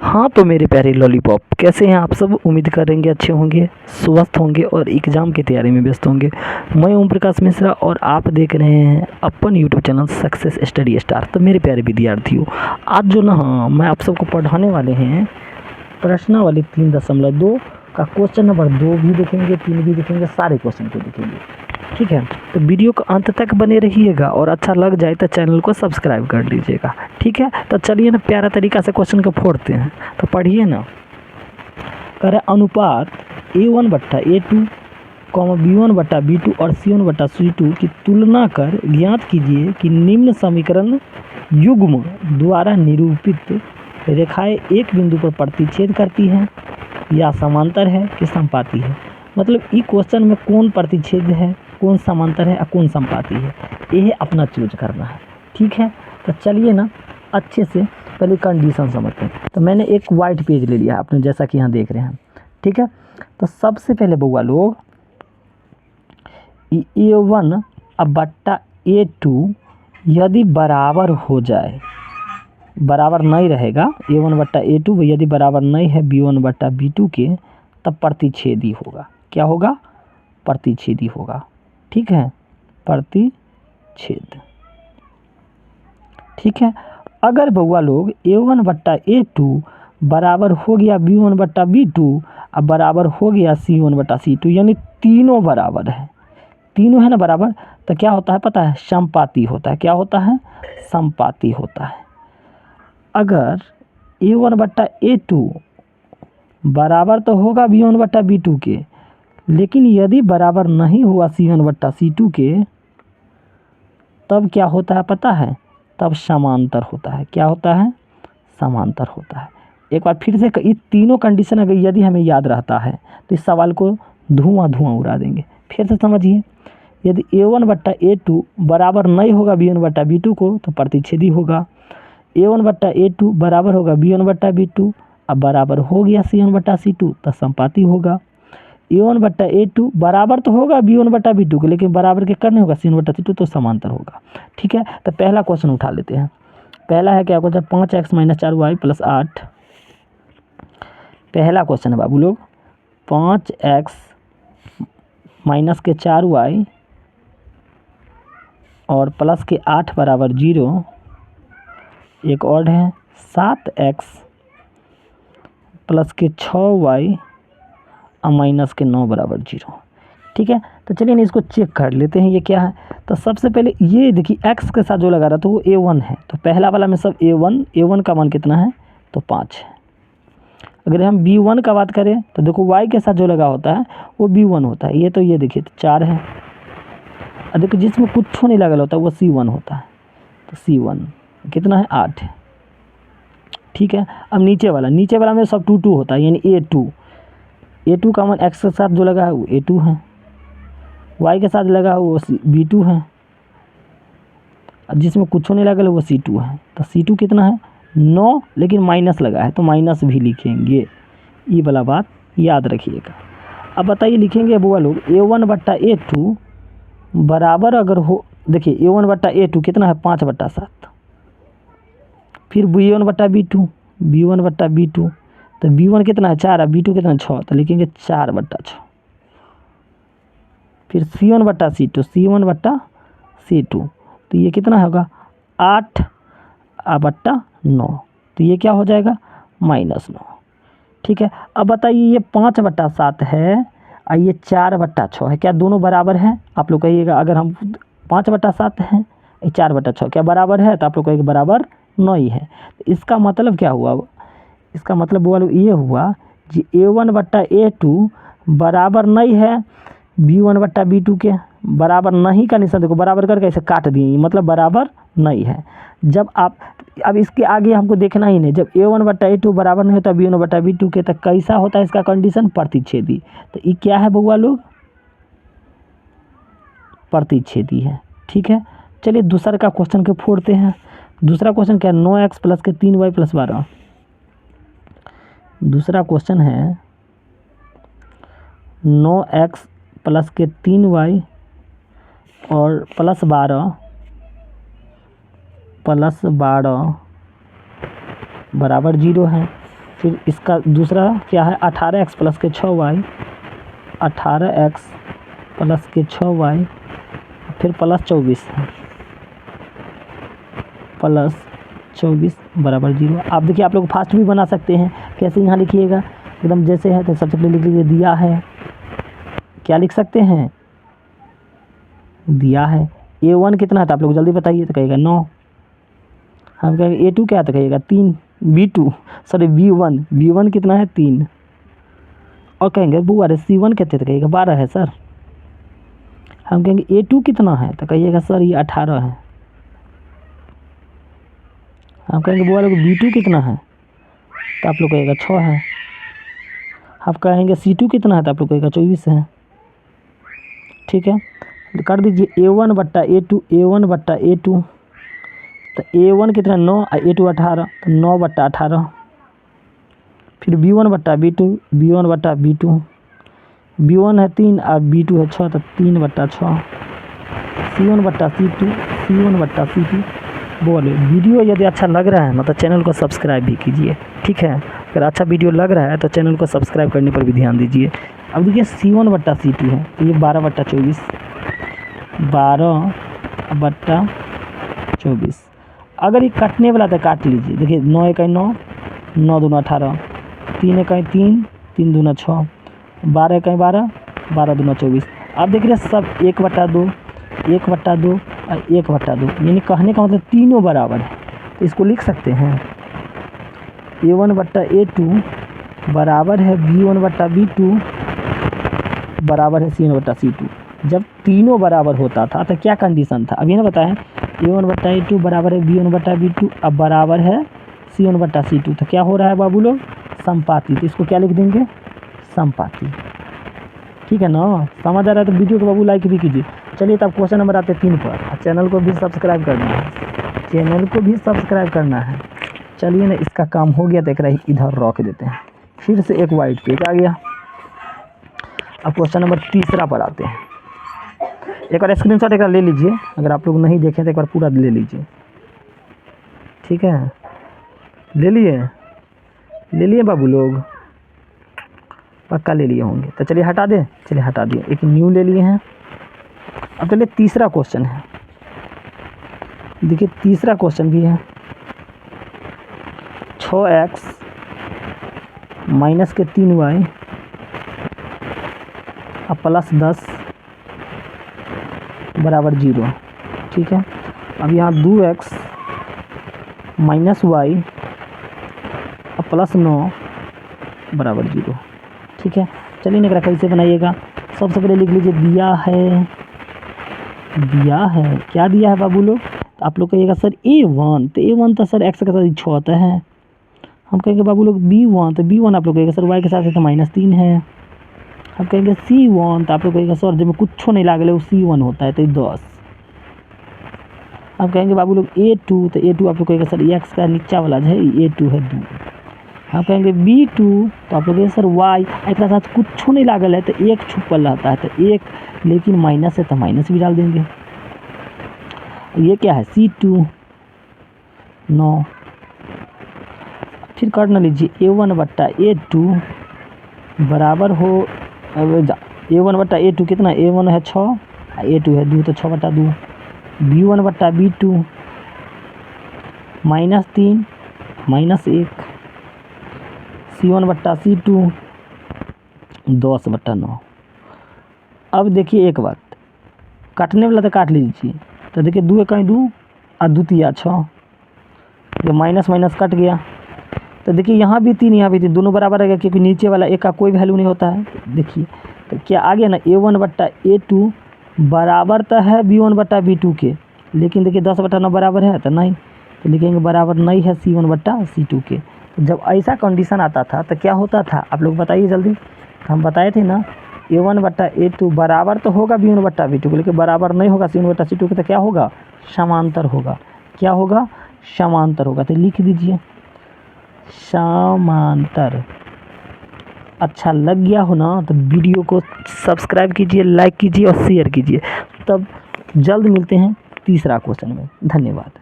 हाँ तो मेरे प्यारे लॉलीपॉप, कैसे हैं आप सब। उम्मीद करेंगे अच्छे होंगे, स्वस्थ होंगे और एग्ज़ाम की तैयारी में व्यस्त होंगे। मैं ओम प्रकाश मिश्रा और आप देख रहे हैं अपन YouTube channel success study star. तो मेरे प्यारे विद्यार्थियों, आज जो ना मैं आप सबको पढ़ाने वाले हैं प्रश्नावली 3.2 का क्वेश्चन नंबर 2 भी देखेंगे, 3 भी देखेंगे, सारे क्वेश्चन को देखेंगे। ठीक है, तो वीडियो को अंत तक बने रहिएगा और अच्छा लग जाए तो चैनल को सब्सक्राइब कर लीजिएगा। ठीक है, तो चलिए ना प्यारा तरीका से क्वेश्चन को फोड़ते हैं। तो पढ़िए ना। कह रहे अनुपात A1/A2, B1/B2 और C1/C2 की तुलना कर ज्ञात कीजिए कि निम्न समीकरण युग्म द्वारा निरूपित रेखाएं एक बिंदु पर प्रतिच्छेद करती हैं या समांतर है कि संपाती है। मतलब ई क्वेश्चन में कौन प्रतिच्छेद है, कौन समांतर है और कौन संपाती है, ये अपना चूज करना है। ठीक है, तो चलिए ना अच्छे से पहले कंडीशन समझते हैं। तो मैंने एक वाइट पेज ले लिया आपने, जैसा कि यहाँ देख रहे हैं। ठीक है, तो सबसे पहले बउआ लोग A1/A2 यदि बराबर हो जाए, बराबर नहीं रहेगा, A1/A2 यदि बराबर नहीं है B1/B2 के, तब प्रतिच्छेदी होगा। क्या होगा? प्रतिच्छेदी होगा। ठीक है, प्रतिच्छेद। ठीक है, अगर बउआ लोग A1/A2 बराबर हो गया B1/B2 और बराबर हो गया C1/C2, यानी तीनों बराबर है, तीनों है ना बराबर, तो क्या होता है पता है? समपाती होता है। क्या होता है? समपाती होता है। अगर A1/A2 बराबर तो होगा B1/B2 के, लेकिन यदि बराबर नहीं हुआ C1/C2 के, तब क्या होता है पता है? तब समांतर होता है। क्या होता है? समांतर होता है। एक बार फिर से ये तीनों कंडीशन अगर यदि हमें याद रहता है तो इस सवाल को धुआं उड़ा देंगे। फिर से समझिए, यदि A1/A2 बराबर नहीं होगा B1/B2 को, तो प्रतिच्छेदी होगा। A1/A2 बराबर होगा B1/B2 अब बराबर हो गया C1/C2, तो संपाती होगा। A1/A2 बराबर तो होगा B1/B2 के, लेकिन बराबर के करने होगा C1/C2, तो समांतर होगा। ठीक है, तो पहला क्वेश्चन उठा लेते हैं। पहला है क्या क्वेश्चन? 5x - 4y + 8। पहला क्वेश्चन है बाबू लोग, 5x - 4y और +8 = 0। एक और है 7x + 6y और -9 = 0। ठीक है, तो चलिए इसको चेक कर लेते हैं ये क्या है। तो सबसे पहले ये देखिए x के साथ जो लगा रहा था वो A1 है, तो पहला वाला में सब A1 का मान कितना है? तो 5 है। अगर हम B1 का बात करें तो देखो y के साथ जो लगा होता है वो B1 होता है। ये तो ये देखिए तो 4 है। और देखो जिसमें कुछ नहीं लगा होता है वो C1 होता है, तो C1 कितना है? 8 है। ठीक है, अब नीचे वाला में सब 2 होता है, यानी A2 का मान x के साथ जो लगा है वो A2 है, y के साथ लगा है वो B2 है, जिसमें कुछ नहीं लगा वो C2 है। तो C2 कितना है? 9, लेकिन माइनस लगा है तो माइनस भी लिखेंगे। ये वाला बात याद रखिएगा। अब बताइए लिखेंगे बुआ लोग A1/A2 बराबर अगर हो, देखिए A1/A2 कितना है? 5/7। फिर B1/B2 तो B1 कितना है? 4 और B2 कितना है? 6, तो लिखेंगे 4/6। फिर C1/C2 तो ये कितना होगा? 8/9, तो ये क्या हो जाएगा? -9। ठीक है, अब बताइए ये 5/7 है और ये 4/6 है, क्या दोनों बराबर हैं? आप लोग कहिएगा। अगर हम 5/7 हैं, ये 4/6 क्या बराबर है? तो आप लोग कहिएगा बराबर नहीं है। तो इसका मतलब क्या हुआ? इसका मतलब वो ये हुआ कि A1/A2 बराबर नहीं है B1/B2 के। बराबर नहीं का निशान देखो, बराबर करके ऐसे काट दिए, मतलब बराबर नहीं है। जब आप अब इसके आगे हमको देखना ही नहीं, जब A1/A2 बराबर नहीं होता B1/B2 के, तो कैसा होता है इसका कंडीशन? प्रतिच्छेदी। तो ये क्या है बउआ लोग? प्रतिच्छेदी है। ठीक है, चलिए दूसरा का क्वेश्चन को फोड़ते हैं। दूसरा क्वेश्चन क्या है? 9x + 3y + 12। दूसरा क्वेश्चन है 9x + 3y और +12 = 0 है। फिर इसका दूसरा क्या है 18x प्लस के 6y, 18x प्लस के 6y, फिर प्लस 24 प्लस 24 बराबर 0। आप देखिए आप लोग फास्ट भी बना सकते हैं। कैसे यहाँ लिखिएगा एकदम जैसे है, तो सबसे पहले लिख लीजिए दिया है, क्या लिख सकते हैं, दिया है A1 कितना है तो आप लोग जल्दी बताइए, तो कहेगा 9। हम कहेंगे A2 क्या है तो कहिएगा 3, B2 सॉरी V1 कितना है 3, और कहेंगे बुआ रे C1 कितने तो कहिएगा 12 है सर। हम कहेंगे A2 कितना है तो कहिएगा सर ये 18 है। हम कहेंगे बुआ रे B2 कितना है तो आप लोग कहिएगा 6 है। आप कहेंगे C2 कितना है तो आप लोग कहिएगा 24 है। ठीक है, कर दीजिए A1 बट्टा A2, A1 बट्टा A2, तो A1 कितना 9 और A2 18, तो 9 बट्टा 18। फिर B1 बट्टा B2, B1 बट्टा B2, B1 है 3 और B2 है 6, तो 3 बट्टा 6। C1 बट्टा C2, C1 बट्टा C2। बोले वीडियो यदि अच्छा लग रहा है ना तो चैनल को सब्सक्राइब भी कीजिए। ठीक है, अगर अच्छा वीडियो लग रहा है तो चैनल को सब्सक्राइब करने पर भी ध्यान दीजिए। अब देखिए C1 बट्टा C2 है, तो ये 12 बट्टा 24, 12 बट्टा 24। अगर ये काटने वाला तो काट लीजिए। देखिए 9 1 9, 9 दूना 18, 3 1 3, 3 दूना 6, 12 1 12, 12 दूना 24। आप देख रहे हैं सब 1 बट्टा 2, 1 बट्टा 2 और 1 बट्टा 2, यानी कहने का मतलब तीनों बराबर है। तो इसको लिख सकते हैं A1 बट्टा A2 बराबर है B1 बट्टा B2 बराबर है C1 बट्टा C2। जब तीनों बराबर होता था तो क्या कंडीशन था, अभी ना बताएं, A1 बट्टा A2 बराबर है B1 बट्टा B2 अब बराबर है C1 बट्टा C2, तो क्या हो रहा है बाबू लोग, समपाती। तो इसको क्या लिख देंगे, समपाती। ठीक है ना, समझ आ रहा है तो वीडियो को बाबू लाइक भी कीजिए। चलिए तब क्वेश्चन नंबर आते 3 पर। चैनल को भी सब्सक्राइब करना है, चैनल को भी सब्सक्राइब करना है। चलिए ना, इसका काम हो गया तो एक इधर रख देते हैं। फिर से एक वाइट पेज आ गया। अब क्वेश्चन नंबर 3 पर आते हैं। एक बार स्क्रीनशॉट एक बार ले लीजिए, अगर आप लोग नहीं देखें तो एक बार पूरा ले लीजिए। ठीक है, ले लिए बाबू लोग, पक्का ले लिए होंगे। तो चलिए हटा दें, चलिए हटा दिए, एक न्यू ले लिए हैं। अब चलिए तीसरा क्वेश्चन है। देखिए तीसरा क्वेश्चन भी है 6x माइनस के 3y और प्लस 10 बराबर 0। ठीक है, अब यहाँ 2x माइनस y और प्लस 9 बराबर 0। ठीक है, चलिए निकला कैसे बनाइएगा। सबसे पहले लिख लीजिए दिया है, क्या दिया है बाबू लोग, तो आप लोग कहिएगा सर A1, तो A1 तो सर x के साथ 6 होता है। हम कहेंगे बाबू लोग B1, तो B1 आप लोग कहेगा सर y के साथ है तो -3 है। हम कहेंगे C1, तो आप लोग कहेगा सर जब कुछ नहीं लागल है वो C1 होता है तो 10। हम कहेंगे बाबू लोग A2, तो A2 आप लोग कहेगा सर x का नीचा वाला जो है A2 है 2। हम कहेंगे B2, तो आप लोग कहेंगे सर y एक साथ कुछ नहीं लागल है तो 1 छुपल रहता है, तो 1 लेकिन माइनस है तो माइनस भी डाल देंगे। ये क्या है C2 9। फिर कर ना लीजिए A1 बट्टा A2 बराबर हो, A1 बट्टा A2 कितना, A1 है 6 A2 है 2, तो 6 बट्टा 2। B1 बट्टा B2 -3 -1, C1 बट्टा C2 10 बट्टा 9। अब देखिए एक बात, काटने वाला तो काट लीजिए। तो देखिए 2 1 2 और 2 3 6, ये माइनस माइनस कट गया। तो देखिए यहाँ भी 3 यहाँ भी 3, दोनों बराबर है क्योंकि नीचे वाला एक का कोई वैल्यू नहीं होता है। देखिए तो क्या आ गया ना, A1 बट्टा A2 बराबर तो है B1 बट्टा B2 के, लेकिन देखिए 10 बट्टा 9 बराबर है तो नहीं, तो लिखेंगे बराबर नहीं है C1 बट्टा C2 के। जब ऐसा कंडीशन आता था तो क्या होता था आप लोग बताइए जल्दी। हम बताए थे ना A1 बट्टा A2 बराबर तो होगा B1 बट्टा B2 को, लेकिन बराबर नहीं होगा C1 बट्टा C2 के, तो क्या होगा, समांतर होगा। क्या होगा, समांतर होगा। तो लिख दीजिए समांतर। अच्छा लग गया हो ना तो वीडियो को सब्सक्राइब कीजिए, लाइक कीजिए और शेयर कीजिए। तब जल्द मिलते हैं तीसरा क्वेश्चन में। धन्यवाद।